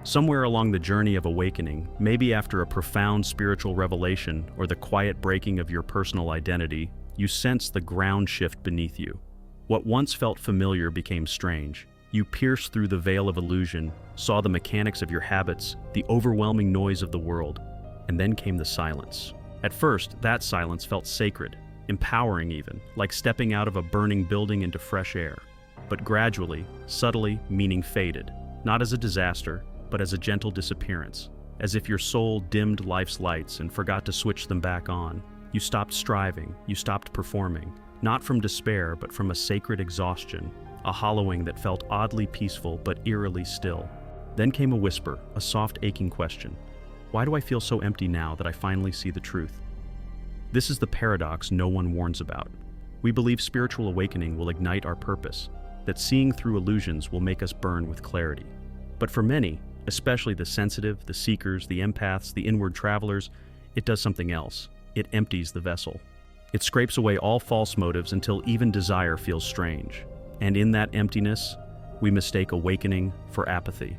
Somewhere along the journey of awakening, maybe after a profound spiritual revelation or the quiet breaking of your personal identity, you sense the ground shift beneath you. What once felt familiar became strange. You pierced through the veil of illusion, saw the mechanics of your habits, the overwhelming noise of the world, and then came the silence. At first, that silence felt sacred, empowering even, like stepping out of a burning building into fresh air. But gradually, subtly, meaning faded, not as a disaster, but as a gentle disappearance, as if your soul dimmed life's lights and forgot to switch them back on. You stopped striving, you stopped performing, not from despair, but from a sacred exhaustion, a hollowing that felt oddly peaceful but eerily still. Then came a whisper, a soft aching question. Why do I feel so empty now that I finally see the truth? This is the paradox no one warns about. We believe spiritual awakening will ignite our purpose, that seeing through illusions will make us burn with clarity. But for many, especially the sensitive, the seekers, the empaths, the inward travelers, it does something else. It empties the vessel. It scrapes away all false motives until even desire feels strange. And in that emptiness, we mistake awakening for apathy.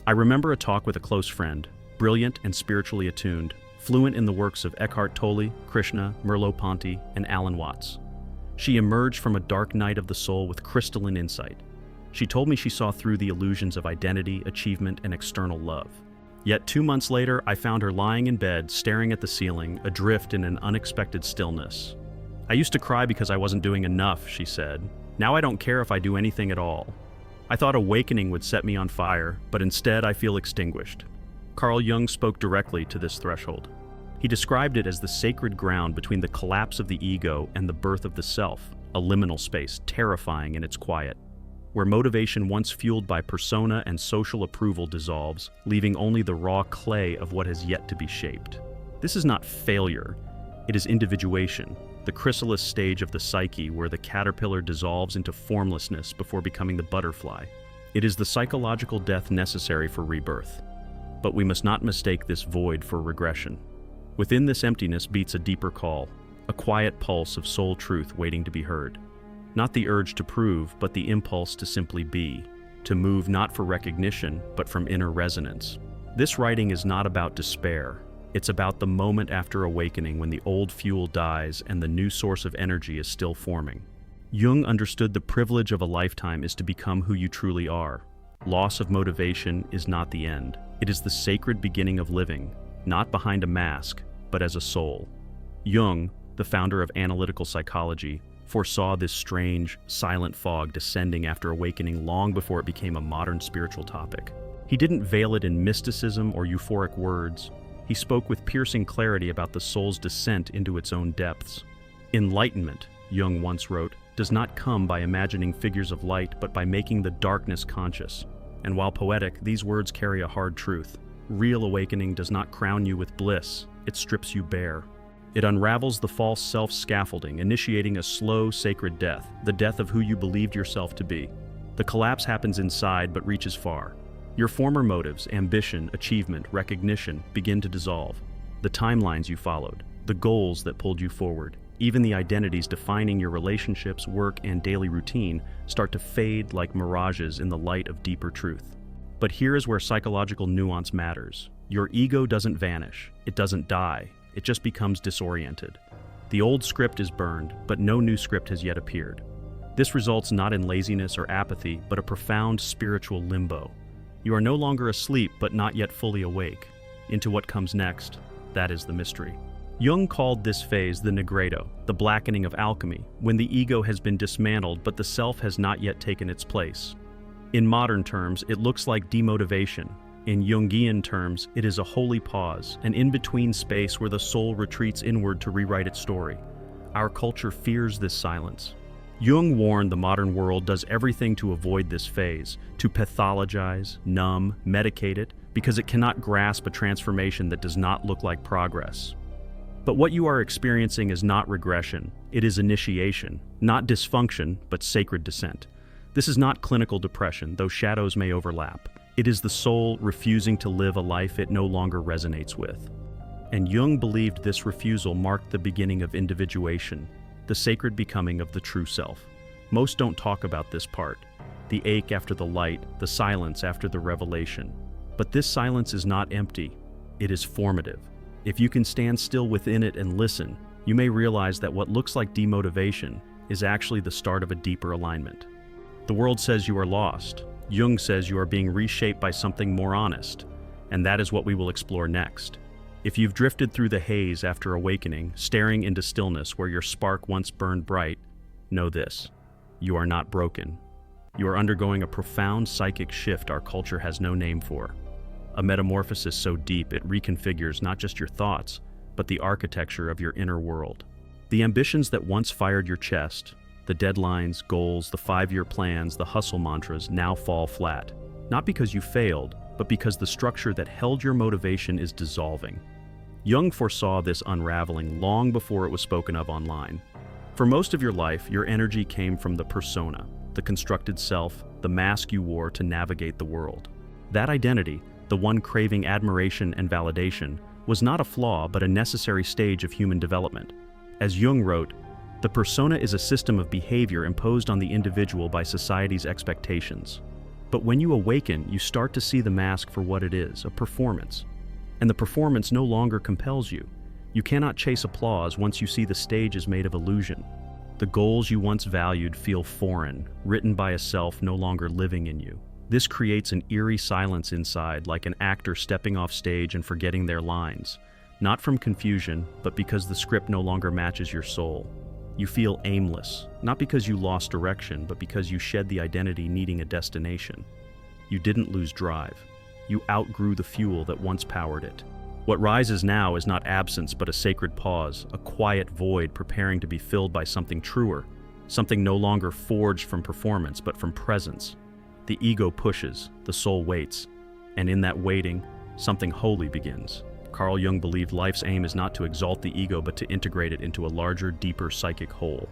I remember a talk with a close friend, brilliant and spiritually attuned, fluent in the works of Eckhart Tolle, Krishna, Merleau-Ponty, and Alan Watts. She emerged from a dark night of the soul with crystalline insight. She told me she saw through the illusions of identity, achievement, and external love. Yet 2 months later, I found her lying in bed, staring at the ceiling, adrift in an unexpected stillness. I used to cry because I wasn't doing enough, she said. Now I don't care if I do anything at all. I thought awakening would set me on fire, but instead I feel extinguished. Carl Jung spoke directly to this threshold. He described it as the sacred ground between the collapse of the ego and the birth of the self, a liminal space, terrifying in its quiet, where motivation once fueled by persona and social approval dissolves, leaving only the raw clay of what has yet to be shaped. This is not failure, it is individuation, the chrysalis stage of the psyche where the caterpillar dissolves into formlessness before becoming the butterfly. It is the psychological death necessary for rebirth. But we must not mistake this void for regression. Within this emptiness beats a deeper call, a quiet pulse of soul truth waiting to be heard. Not the urge to prove, but the impulse to simply be, to move not for recognition, but from inner resonance. This writing is not about despair. It's about the moment after awakening when the old fuel dies and the new source of energy is still forming. Jung understood the privilege of a lifetime is to become who you truly are. Loss of motivation is not the end. It is the sacred beginning of living, not behind a mask, but as a soul. Jung, the founder of analytical psychology, foresaw this strange, silent fog descending after awakening long before it became a modern spiritual topic. He didn't veil it in mysticism or euphoric words. He spoke with piercing clarity about the soul's descent into its own depths. Enlightenment, Jung once wrote, does not come by imagining figures of light, but by making the darkness conscious. And while poetic, these words carry a hard truth. Real awakening does not crown you with bliss, it strips you bare. It unravels the false self-scaffolding, initiating a slow, sacred death, the death of who you believed yourself to be. The collapse happens inside but reaches far. Your former motives, ambition, achievement, recognition begin to dissolve. The timelines you followed, the goals that pulled you forward, even the identities defining your relationships, work, and daily routine start to fade like mirages in the light of deeper truth. But here is where psychological nuance matters. Your ego doesn't vanish, it doesn't die. It just becomes disoriented. The old script is burned, but no new script has yet appeared. This results not in laziness or apathy, but a profound spiritual limbo. You are no longer asleep, but not yet fully awake. Into what comes next, that is the mystery. Jung called this phase the nigredo, the blackening of alchemy, when the ego has been dismantled but the self has not yet taken its place. In modern terms, it looks like demotivation. In Jungian terms, it is a holy pause, an in-between space where the soul retreats inward to rewrite its story. Our culture fears this silence. Jung warned the modern world does everything to avoid this phase, to pathologize, numb, medicate it, because it cannot grasp a transformation that does not look like progress. But what you are experiencing is not regression, it is initiation, not dysfunction, but sacred descent. This is not clinical depression, though shadows may overlap. It is the soul refusing to live a life it no longer resonates with. And Jung believed this refusal marked the beginning of individuation, the sacred becoming of the true self. Most don't talk about this part, the ache after the light, the silence after the revelation. But this silence is not empty, it is formative. If you can stand still within it and listen, you may realize that what looks like demotivation is actually the start of a deeper alignment. The world says you are lost. Jung says you are being reshaped by something more honest, and that is what we will explore next. If you've drifted through the haze after awakening, staring into stillness where your spark once burned bright, know this: you are not broken. You are undergoing a profound psychic shift our culture has no name for. A metamorphosis so deep it reconfigures not just your thoughts, but the architecture of your inner world. The ambitions that once fired your chest, the deadlines, goals, the 5-year plans, the hustle mantras now fall flat. Not because you failed, but because the structure that held your motivation is dissolving. Jung foresaw this unraveling long before it was spoken of online. For most of your life, your energy came from the persona, the constructed self, the mask you wore to navigate the world. That identity, the one craving admiration and validation, was not a flaw but a necessary stage of human development. As Jung wrote, the persona is a system of behavior imposed on the individual by society's expectations. But when you awaken, you start to see the mask for what it is, a performance. And the performance no longer compels you. You cannot chase applause once you see the stage is made of illusion. The goals you once valued feel foreign, written by a self no longer living in you. This creates an eerie silence inside, like an actor stepping off stage and forgetting their lines. Not from confusion, but because the script no longer matches your soul. You feel aimless, not because you lost direction, but because you shed the identity needing a destination. You didn't lose drive. You outgrew the fuel that once powered it. What rises now is not absence, but a sacred pause, a quiet void preparing to be filled by something truer, something no longer forged from performance, but from presence. The ego pushes, the soul waits, and in that waiting, something holy begins. Carl Jung believed life's aim is not to exalt the ego, but to integrate it into a larger, deeper psychic whole.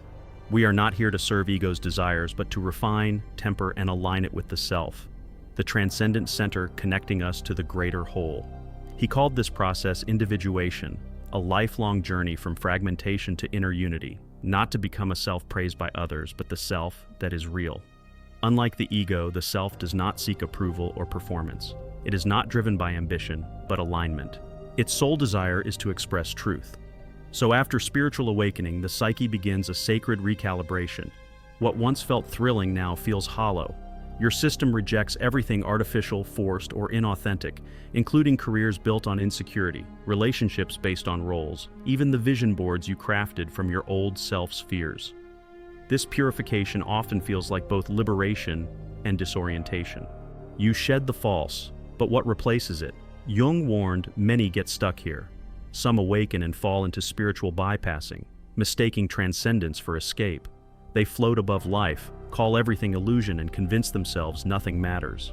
We are not here to serve ego's desires, but to refine, temper, and align it with the self, the transcendent center connecting us to the greater whole. He called this process individuation, a lifelong journey from fragmentation to inner unity, not to become a self praised by others, but the self that is real. Unlike the ego, the self does not seek approval or performance. It is not driven by ambition, but alignment. Its sole desire is to express truth. So after spiritual awakening, the psyche begins a sacred recalibration. What once felt thrilling now feels hollow. Your system rejects everything artificial, forced, or inauthentic, including careers built on insecurity, relationships based on roles, even the vision boards you crafted from your old self's fears. This purification often feels like both liberation and disorientation. You shed the false, but what replaces it? Jung warned many get stuck here. Some awaken and fall into spiritual bypassing, mistaking transcendence for escape. They float above life, call everything illusion, and convince themselves nothing matters.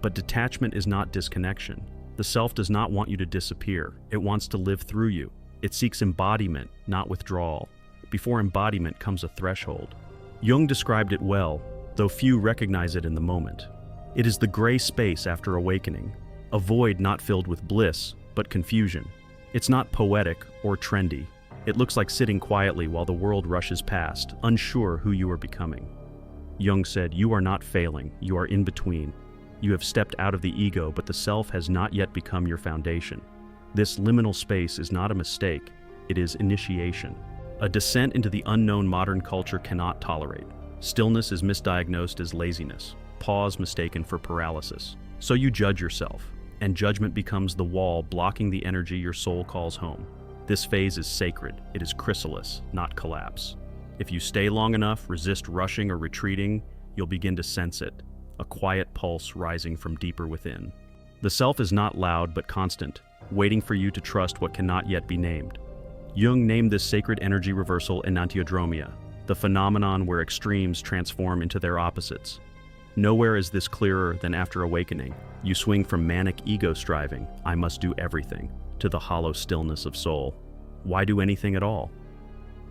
But detachment is not disconnection. The self does not want you to disappear. It wants to live through you. It seeks embodiment, not withdrawal. Before embodiment comes a threshold. Jung described it well, though few recognize it in the moment. It is the gray space after awakening, a void not filled with bliss, but confusion. It's not poetic or trendy. It looks like sitting quietly while the world rushes past, unsure who you are becoming. Jung said, "You are not failing, you are in between. You have stepped out of the ego, but the self has not yet become your foundation. This liminal space is not a mistake, it is initiation. A descent into the unknown modern culture cannot tolerate. Stillness is misdiagnosed as laziness, pause mistaken for paralysis. So you judge yourself, and judgment becomes the wall blocking the energy your soul calls home. This phase is sacred, it is chrysalis, not collapse. If you stay long enough, resist rushing or retreating, you'll begin to sense it, a quiet pulse rising from deeper within. The self is not loud but constant, waiting for you to trust what cannot yet be named. Jung named this sacred energy reversal enantiodromia, the phenomenon where extremes transform into their opposites. Nowhere is this clearer than after awakening. You swing from manic ego striving, I must do everything, to the hollow stillness of soul. Why do anything at all?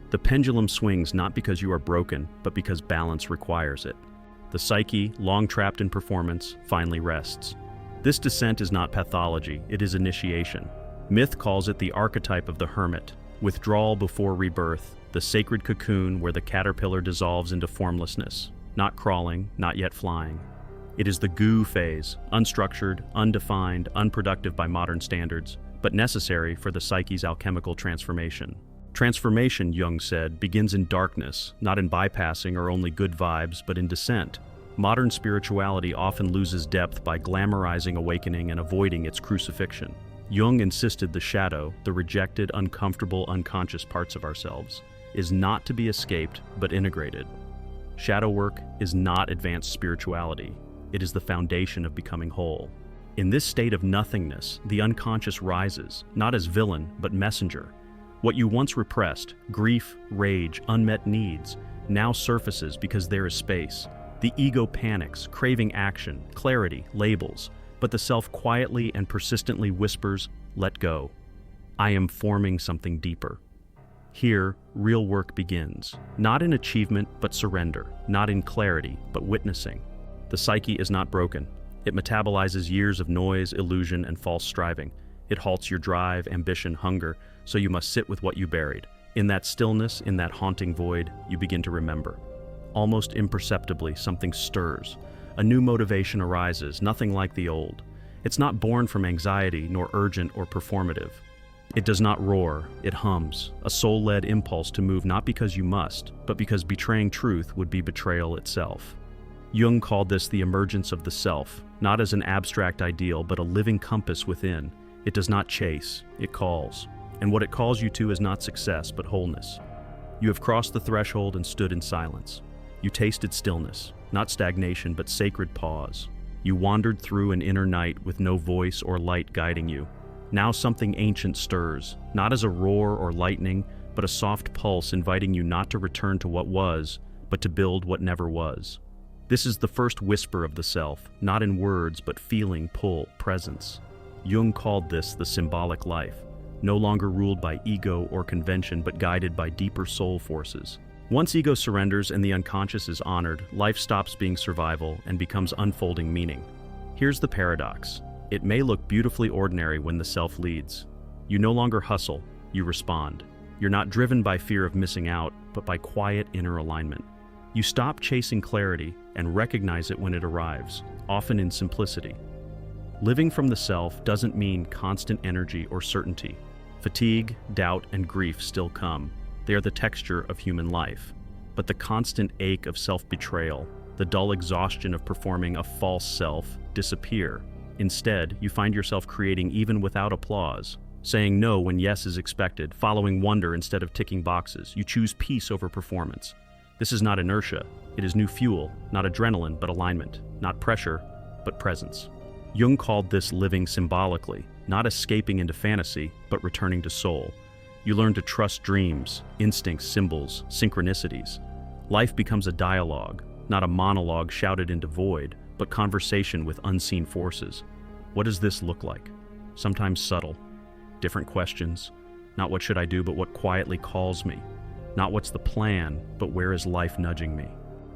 The pendulum swings not because you are broken, but because balance requires it. The psyche, long trapped in performance, finally rests. This descent is not pathology, it is initiation. Myth calls it the archetype of the hermit, withdrawal before rebirth, the sacred cocoon where the caterpillar dissolves into formlessness, not crawling, not yet flying. It is the goo phase, unstructured, undefined, unproductive by modern standards, but necessary for the psyche's alchemical transformation. Transformation, Jung said, begins in darkness, not in bypassing or only good vibes, but in descent. Modern spirituality often loses depth by glamorizing awakening and avoiding its crucifixion. Jung insisted the shadow, the rejected, uncomfortable, unconscious parts of ourselves, is not to be escaped, but integrated. Shadow work is not advanced spirituality. It is the foundation of becoming whole. In this state of nothingness, the unconscious rises, not as villain, but messenger. What you once repressed, grief, rage, unmet needs, now surfaces because there is space. The ego panics, craving action, clarity, labels, but the self quietly and persistently whispers, "Let go. I am forming something deeper." Here, real work begins, not in achievement, but surrender, not in clarity, but witnessing. The psyche is not broken. It metabolizes years of noise, illusion, and false striving. It halts your drive, ambition, hunger, so you must sit with what you buried. In that stillness, in that haunting void, you begin to remember. Almost imperceptibly, something stirs. A new motivation arises, nothing like the old. It's not born from anxiety, nor urgent or performative. It does not roar, it hums, a soul-led impulse to move not because you must, but because betraying truth would be betrayal itself. Jung called this the emergence of the self, not as an abstract ideal, but a living compass within. It does not chase, it calls. And what it calls you to is not success, but wholeness. You have crossed the threshold and stood in silence. You tasted stillness, not stagnation, but sacred pause. You wandered through an inner night with no voice or light guiding you. Now something ancient stirs, not as a roar or lightning, but a soft pulse inviting you not to return to what was, but to build what never was. This is the first whisper of the self, not in words, but feeling, pull, presence. Jung called this the symbolic life, no longer ruled by ego or convention, but guided by deeper soul forces. Once ego surrenders and the unconscious is honored, life stops being survival and becomes unfolding meaning. Here's the paradox. It may look beautifully ordinary when the self leads. You no longer hustle, you respond. You're not driven by fear of missing out, but by quiet inner alignment. You stop chasing clarity and recognize it when it arrives, often in simplicity. Living from the self doesn't mean constant energy or certainty. Fatigue, doubt, and grief still come. They are the texture of human life. But the constant ache of self-betrayal, the dull exhaustion of performing a false self, disappear. Instead, you find yourself creating even without applause, saying no when yes is expected, following wonder instead of ticking boxes. You choose peace over performance. This is not inertia. It is new fuel, not adrenaline, but alignment, not pressure, but presence. Jung called this living symbolically, not escaping into fantasy, but returning to soul. You learn to trust dreams, instincts, symbols, synchronicities. Life becomes a dialogue, not a monologue shouted into void, but conversation with unseen forces. What does this look like? Sometimes subtle. Different questions. Not what should I do, but what quietly calls me. Not what's the plan, but where is life nudging me?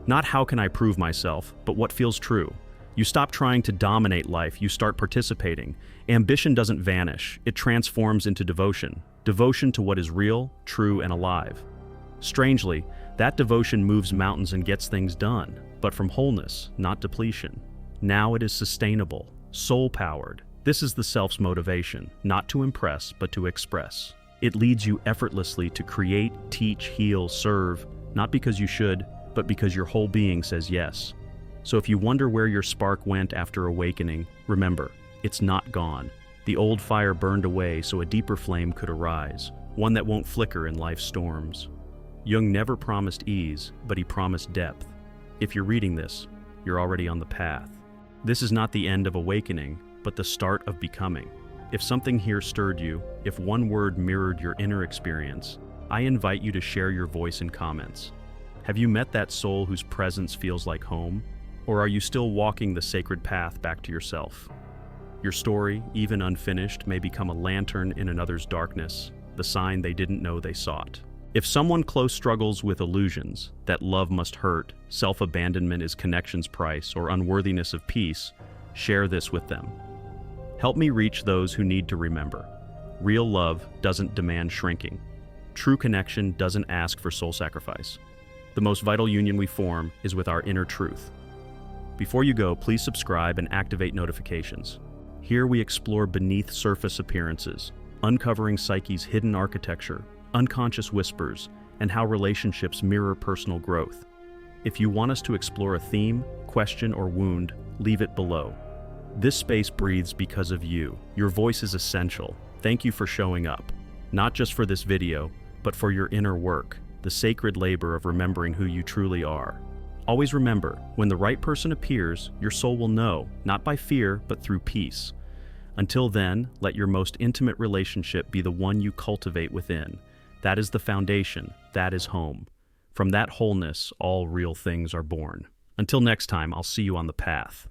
Not how can I prove myself, but what feels true. You stop trying to dominate life, you start participating. Ambition doesn't vanish, it transforms into devotion. Devotion to what is real, true, and alive. Strangely, that devotion moves mountains and gets things done, but from wholeness, not depletion. Now it is sustainable, soul-powered. This is the self's motivation, not to impress, but to express. It leads you effortlessly to create, teach, heal, serve, not because you should, but because your whole being says yes. So if you wonder where your spark went after awakening, remember, it's not gone. The old fire burned away so a deeper flame could arise, one that won't flicker in life's storms. Jung never promised ease, but he promised depth. If you're reading this, you're already on the path. This is not the end of awakening, but the start of becoming. If something here stirred you, if one word mirrored your inner experience, I invite you to share your voice in comments. Have you met that soul whose presence feels like home? Or are you still walking the sacred path back to yourself? Your story, even unfinished, may become a lantern in another's darkness, the sign they didn't know they sought. If someone close struggles with illusions, that love must hurt, self-abandonment is connection's price, or unworthiness of peace, share this with them. Help me reach those who need to remember. Real love doesn't demand shrinking. True connection doesn't ask for soul sacrifice. The most vital union we form is with our inner truth. Before you go, please subscribe and activate notifications. Here we explore beneath surface appearances, uncovering psyche's hidden architecture, unconscious whispers, and how relationships mirror personal growth. If you want us to explore a theme, question, or wound, leave it below. This space breathes because of you. Your voice is essential. Thank you for showing up, not just for this video, but for your inner work, the sacred labor of remembering who you truly are. Always remember, when the right person appears, your soul will know, not by fear, but through peace. Until then, let your most intimate relationship be the one you cultivate within. That is the foundation, that is home. From that wholeness, all real things are born. Until next time, I'll see you on the path.